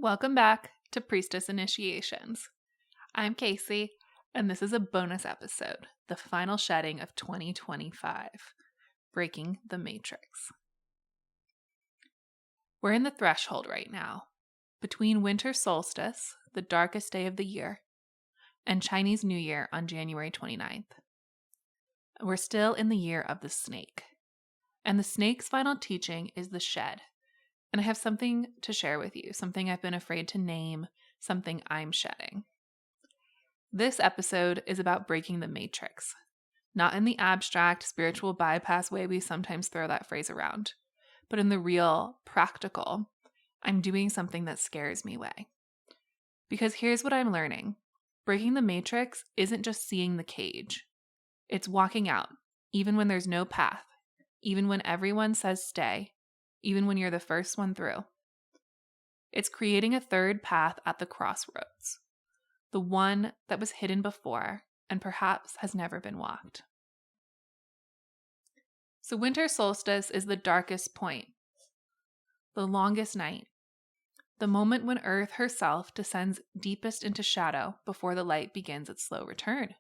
Welcome back to Priestess Initiations. I'm Casey, and this is a bonus episode, the final shedding of 2025, Breaking the Matrix. We're in the threshold right now, between winter solstice, the darkest day of the year, and Chinese New Year on January 29th. We're still in the year of the snake, and the snake's final teaching is the shed. And I have something to share with you, something I've been afraid to name, something I'm shedding. This episode is about breaking the matrix, not in the abstract, spiritual bypass way we sometimes throw that phrase around, but in the real, practical, I'm doing something that scares me way. Because here's what I'm learning. Breaking the matrix isn't just seeing the cage. It's walking out, even when there's no path, even when everyone says stay, even when you're the first one through. It's creating a third path at the crossroads, the one that was hidden before and perhaps has never been walked. So winter solstice is the darkest point, the longest night, the moment when Earth herself descends deepest into shadow before the light begins its slow return.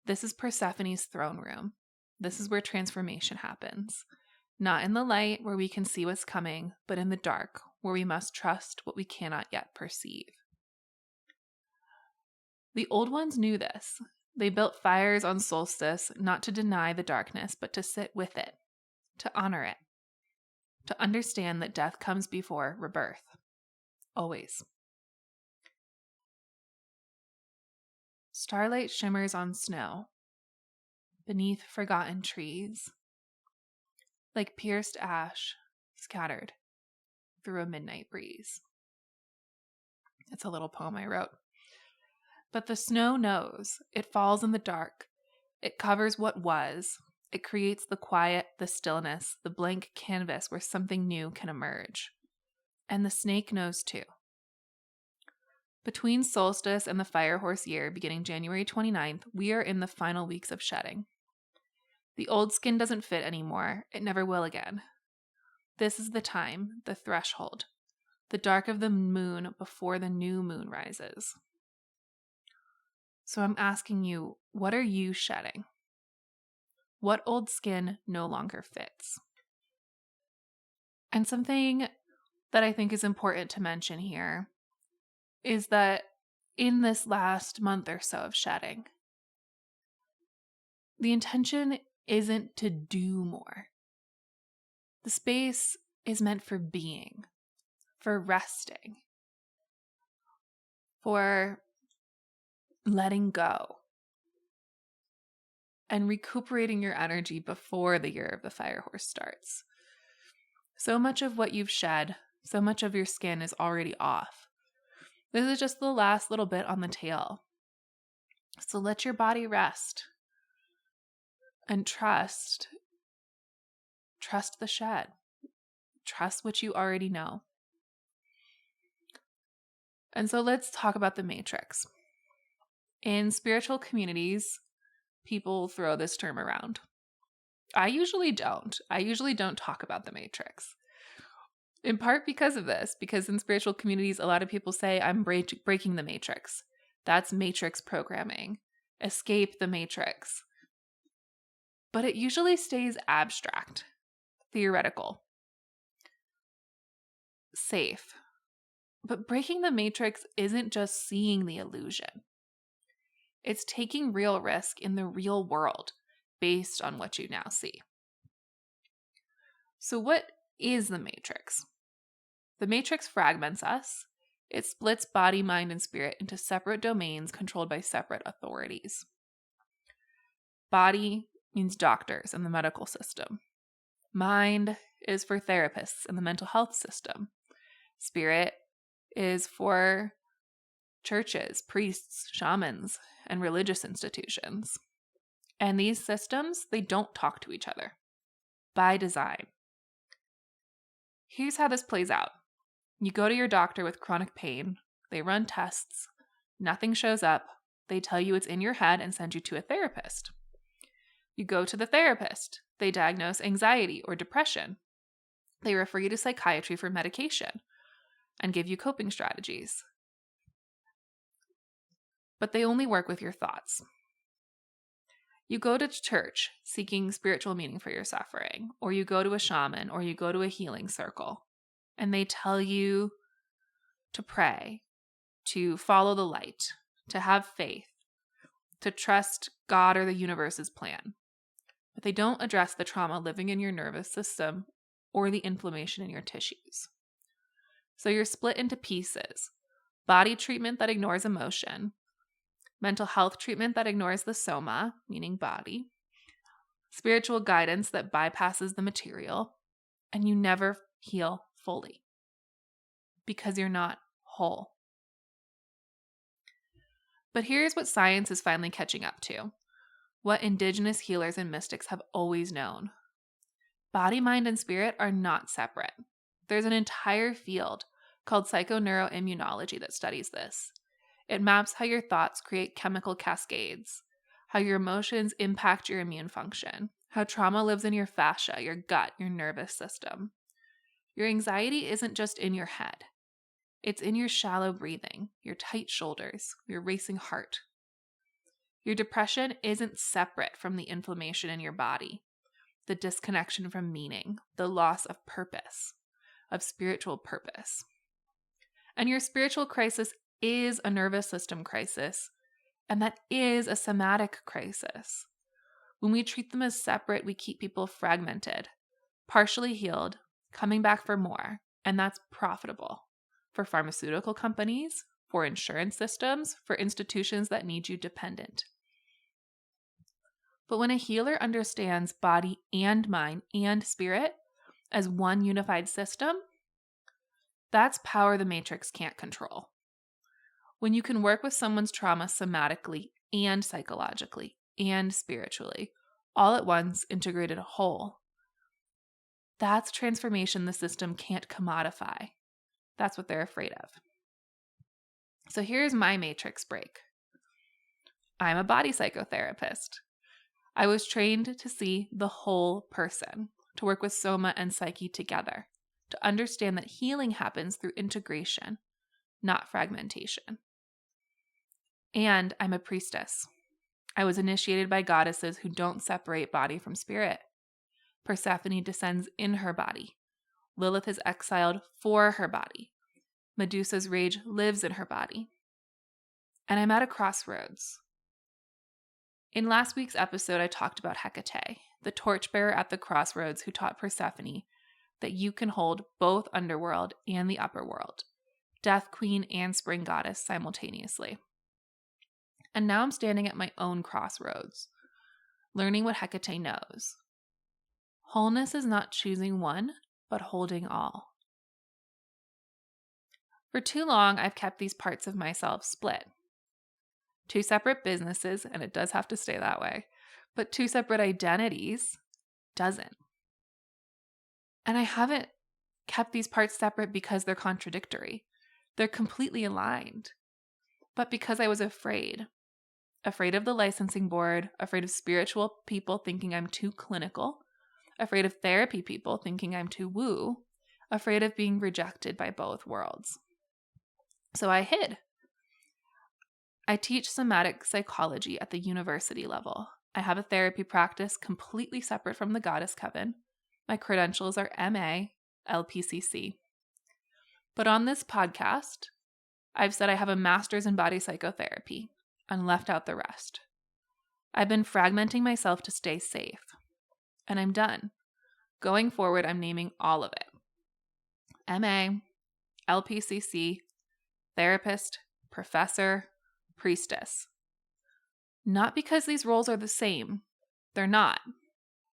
This is Persephone's throne room. This is where transformation happens. Not in the light where we can see what's coming, but in the dark where we must trust what we cannot yet perceive. The old ones knew this. They built fires on solstice not to deny the darkness, but to sit with it, to honor it, to understand that death comes before rebirth. Always. Starlight shimmers on snow, beneath forgotten trees, like pierced ash scattered through a midnight breeze. It's a little poem I wrote. But the snow knows. It falls in the dark. It covers what was. It creates the quiet, the stillness, the blank canvas where something new can emerge. And the snake knows too. Between solstice and the fire horse year, beginning January 29th, we are in the final weeks of shedding. The old skin doesn't fit anymore. It never will again. This is the time, the threshold, the dark of the moon before the new moon rises. So I'm asking you, what are you shedding? What old skin no longer fits? And something that I think is important to mention here is that in this last month or so of shedding, the intention isn't to do more. The space is meant for being, for resting, for letting go, and recuperating your energy before the year of the fire horse starts. So much of what you've shed, so much of your skin is already off. This is just the last little bit on the tail. So let your body rest and trust the shed. Trust what you already know. And so let's talk about the matrix. In spiritual communities, people throw this term around. I usually don't. I usually don't talk about the matrix. In part because of this, because in spiritual communities, a lot of people say, I'm breaking the matrix. That's matrix programming. Escape the matrix. But it usually stays abstract, theoretical, safe. But breaking the matrix isn't just seeing the illusion. It's taking real risk in the real world based on what you now see. So what is the matrix? The matrix fragments us. It splits body, mind, and spirit into separate domains controlled by separate authorities. Body means doctors and the medical system. Mind is for therapists and the mental health system. Spirit is for churches, priests, shamans, and religious institutions. And these systems, they don't talk to each other by design. Here's how this plays out. You go to your doctor with chronic pain. They run tests. Nothing shows up. They tell you it's in your head and send you to a therapist. You go to the therapist. They diagnose anxiety or depression. They refer you to psychiatry for medication. and give you coping strategies. But they only work with your thoughts. You go to church seeking spiritual meaning for your suffering, or you go to a shaman, or you go to a healing circle, and they tell you to pray, to follow the light, to have faith, to trust God or the universe's plan. But they don't address the trauma living in your nervous system or the inflammation in your tissues. So you're split into pieces: body treatment that ignores emotion, mental health treatment that ignores the soma, meaning body, spiritual guidance that bypasses the material, and you never heal fully because you're not whole. But here's what science is finally catching up to, what indigenous healers and mystics have always known. Body, mind, and spirit are not separate. There's an entire field called psychoneuroimmunology that studies this. It maps how your thoughts create chemical cascades, how your emotions impact your immune function, how trauma lives in your fascia, your gut, your nervous system. Your anxiety isn't just in your head. It's in your shallow breathing, your tight shoulders, your racing heart. Your depression isn't separate from the inflammation in your body, the disconnection from meaning, the loss of purpose, of spiritual purpose. And your spiritual crisis is a nervous system crisis, and that is a somatic crisis. When we treat them as separate, we keep people fragmented, partially healed, coming back for more, and that's profitable for pharmaceutical companies, for insurance systems, for institutions that need you dependent. But when a healer understands body and mind and spirit as one unified system, that's power the matrix can't control. When you can work with someone's trauma somatically and psychologically and spiritually, all at once, integrated whole, that's transformation the system can't commodify. That's what they're afraid of. So here's my matrix break. I'm a body psychotherapist. I was trained to see the whole person, to work with soma and psyche together, to understand that healing happens through integration, not fragmentation. And I'm a priestess. I was initiated by goddesses who don't separate body from spirit. Persephone descends in her body. Lilith is exiled for her body. Medusa's rage lives in her body. And I'm at a crossroads. In last week's episode, I talked about Hecate, the torchbearer at the crossroads who taught Persephone that you can hold both underworld and the upper world, death queen and spring goddess simultaneously. And now I'm standing at my own crossroads, learning what Hecate knows. Wholeness is not choosing one, but holding all. For too long, I've kept these parts of myself split. Two separate businesses, and it does have to stay that way, but two separate identities doesn't. And I haven't kept these parts separate because they're contradictory. They're completely aligned. But because I was afraid of the licensing board, afraid of spiritual people thinking I'm too clinical, afraid of therapy people thinking I'm too woo, afraid of being rejected by both worlds. So I hid. I teach somatic psychology at the university level. I have a therapy practice completely separate from the Goddess Coven. My credentials are MA, LPCC. But on this podcast, I've said I have a master's in body psychotherapy and left out the rest. I've been fragmenting myself to stay safe, and I'm done. Going forward, I'm naming all of it. MA, LPCC, therapist, professor, priestess. Not because these roles are the same. They're not.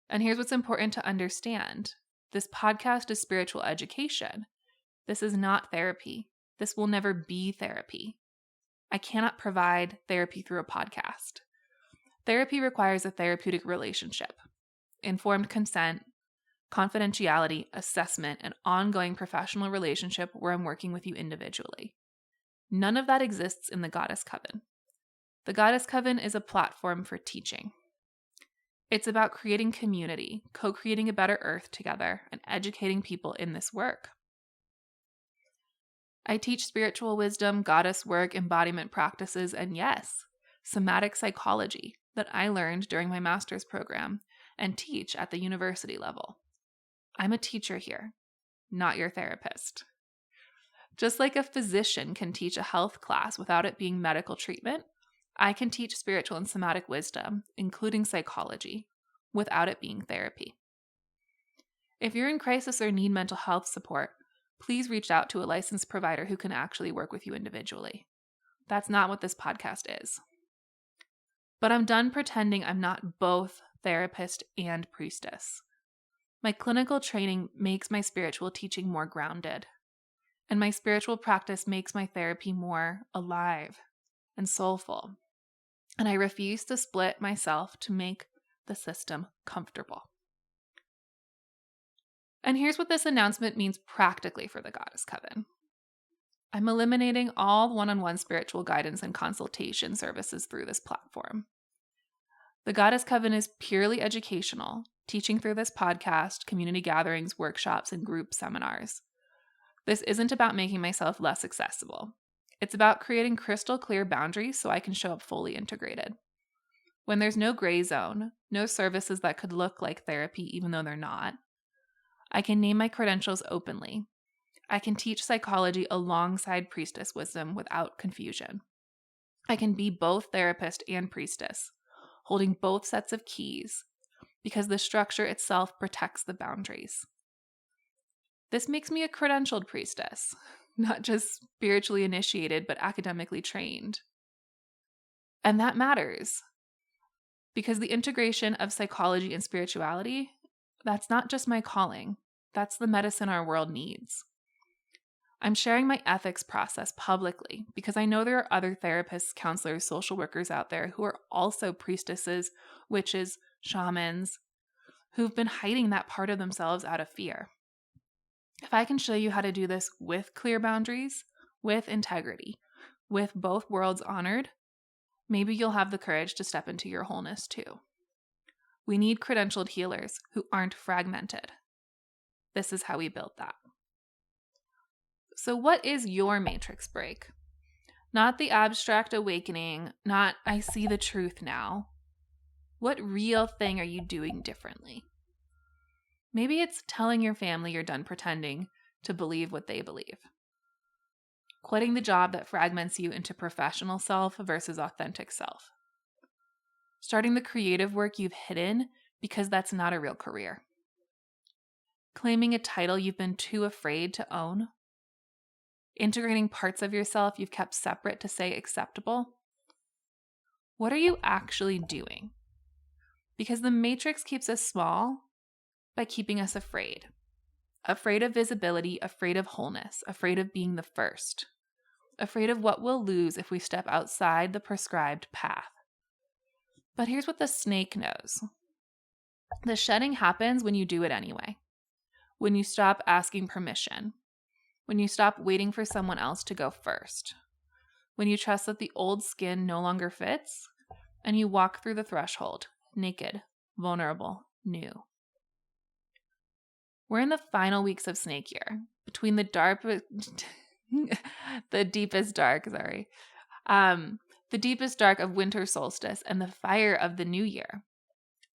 And here's what's important to understand. This podcast is spiritual education. This is not therapy. This will never be therapy. I cannot provide therapy through a podcast. Therapy requires a therapeutic relationship, informed consent, confidentiality, assessment, and ongoing professional relationship where I'm working with you individually. None of that exists in the Goddess Coven. The Goddess Coven is a platform for teaching. It's about creating community, co-creating a better earth together, and educating people in this work. I teach spiritual wisdom, goddess work, embodiment practices, and yes, somatic psychology that I learned during my master's program and teach at the university level. I'm a teacher here, not your therapist. Just like a physician can teach a health class without it being medical treatment, I can teach spiritual and somatic wisdom, including psychology, without it being therapy. If you're in crisis or need mental health support, please reach out to a licensed provider who can actually work with you individually. That's not what this podcast is. But I'm done pretending I'm not both therapist and priestess. My clinical training makes my spiritual teaching more grounded, and my spiritual practice makes my therapy more alive and soulful. And I refuse to split myself to make the system comfortable. And here's what this announcement means practically for the Goddess Coven. I'm eliminating all one-on-one spiritual guidance and consultation services through this platform. The Goddess Coven is purely educational, teaching through this podcast, community gatherings, workshops, and group seminars. This isn't about making myself less accessible. It's about creating crystal clear boundaries so I can show up fully integrated. When there's no gray zone, no services that could look like therapy even though they're not, I can name my credentials openly. I can teach psychology alongside priestess wisdom without confusion. I can be both therapist and priestess, holding both sets of keys, because the structure itself protects the boundaries. This makes me a credentialed priestess, not just spiritually initiated, but academically trained. And that matters, because the integration of psychology and spirituality, that's not just my calling, that's the medicine our world needs. I'm sharing my ethics process publicly because I know there are other therapists, counselors, social workers out there who are also priestesses, witches, shamans, who've been hiding that part of themselves out of fear. If I can show you how to do this with clear boundaries, with integrity, with both worlds honored, maybe you'll have the courage to step into your wholeness too. We need credentialed healers who aren't fragmented. This is how we build that. So what is your matrix break? Not the abstract awakening, not I see the truth now. What real thing are you doing differently? Maybe it's telling your family you're done pretending to believe what they believe. Quitting the job that fragments you into professional self versus authentic self. Starting the creative work you've hidden because that's not a real career. Claiming a title you've been too afraid to own. Integrating parts of yourself you've kept separate to say acceptable. What are you actually doing? Because the matrix keeps us small by keeping us afraid. Afraid of visibility, afraid of wholeness, afraid of being the first. Afraid of what we'll lose if we step outside the prescribed path. But here's what the snake knows. The shedding happens when you do it anyway. When you stop asking permission. When you stop waiting for someone else to go first. When you trust that the old skin no longer fits, and you walk through the threshold, naked, vulnerable, new. We're in the final weeks of snake year, between the deepest dark of winter solstice and the fire of the new year.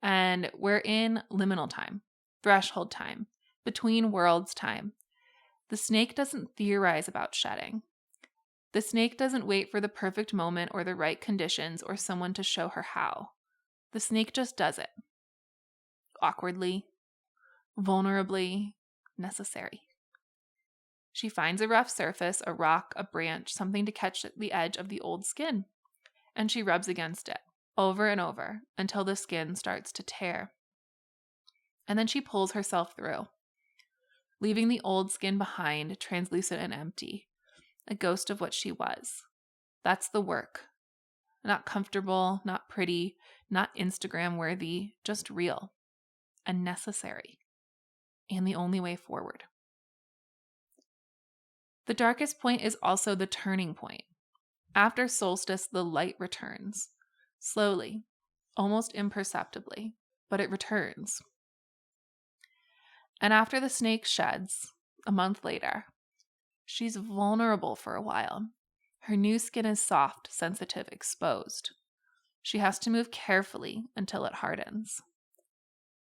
And we're in liminal time, threshold time, between worlds time. The snake doesn't theorize about shedding. The snake doesn't wait for the perfect moment or the right conditions or someone to show her how. The snake just does it. Awkwardly, vulnerably, necessary. She finds a rough surface, a rock, a branch, something to catch the edge of the old skin, and she rubs against it over and over until the skin starts to tear. And then she pulls herself through, leaving the old skin behind, translucent and empty, a ghost of what she was. That's the work. Not comfortable, not pretty, not Instagram worthy, just real and necessary, and the only way forward. The darkest point is also the turning point. After solstice, the light returns, slowly, almost imperceptibly, but it returns. And after the snake sheds, a month later, She's vulnerable for a while. Her new skin is soft, sensitive, exposed. She has to move carefully until it hardens.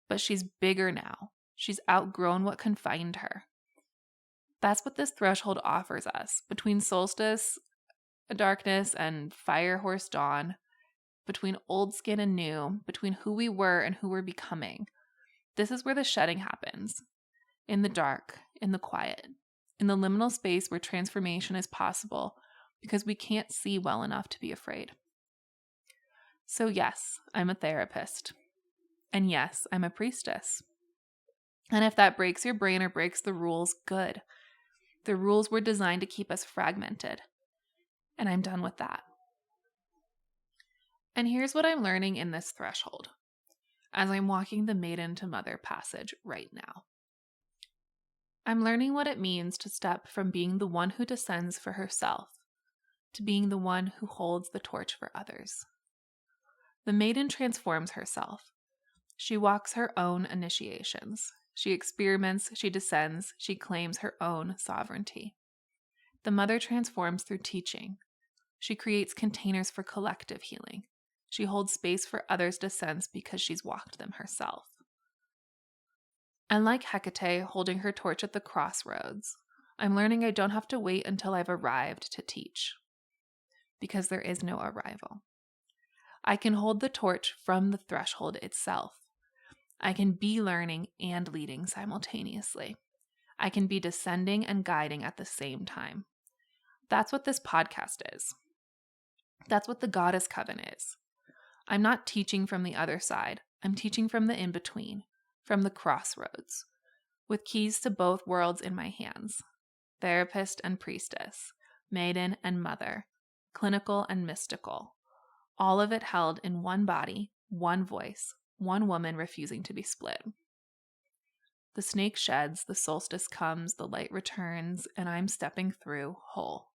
But she's bigger now. She's outgrown what confined her. That's what this threshold offers us. Between solstice, darkness, and fire horse dawn, between old skin and new, between who we were and who we're becoming. This is where the shedding happens. In the dark, in the quiet, in the liminal space where transformation is possible because we can't see well enough to be afraid. So yes, I'm a therapist. And yes, I'm a priestess. And if that breaks your brain or breaks the rules, good. The rules were designed to keep us fragmented. And I'm done with that. And here's what I'm learning in this threshold as I'm walking the maiden to mother passage right now. I'm learning what it means to step from being the one who descends for herself to being the one who holds the torch for others. The maiden transforms herself. She walks her own initiations. She experiments, she descends, she claims her own sovereignty. The mother transforms through teaching. She creates containers for collective healing. She holds space for others' descents because she's walked them herself. And like Hecate holding her torch at the crossroads, I'm learning I don't have to wait until I've arrived to teach, because there is no arrival. I can hold the torch from the threshold itself. I can be learning and leading simultaneously. I can be descending and guiding at the same time. That's what this podcast is. That's what the Goddess Coven is. I'm not teaching from the other side. I'm teaching from the in-between, from the crossroads, with keys to both worlds in my hands. Therapist and priestess, maiden and mother, clinical and mystical. All of it held in one body, one voice, one woman refusing to be split. The snake sheds, the solstice comes, the light returns, and I'm stepping through whole.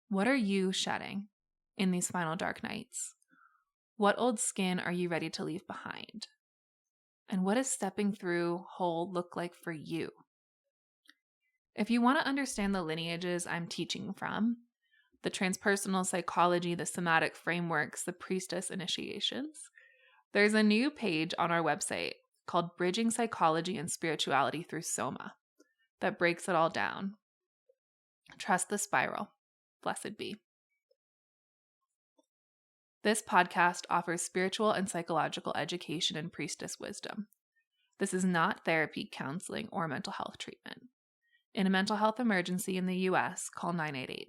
What are you shedding in these final dark nights? What old skin are you ready to leave behind? And what does stepping through whole look like for you? If you want to understand the lineages I'm teaching from, the transpersonal psychology, the somatic frameworks, the priestess initiations, there's a new page on our website called Bridging Psychology and Spirituality Through Soma that breaks it all down. Trust the spiral. Blessed be. This podcast offers spiritual and psychological education and priestess wisdom. This is not therapy, counseling, or mental health treatment. In a mental health emergency in the U.S., call 988.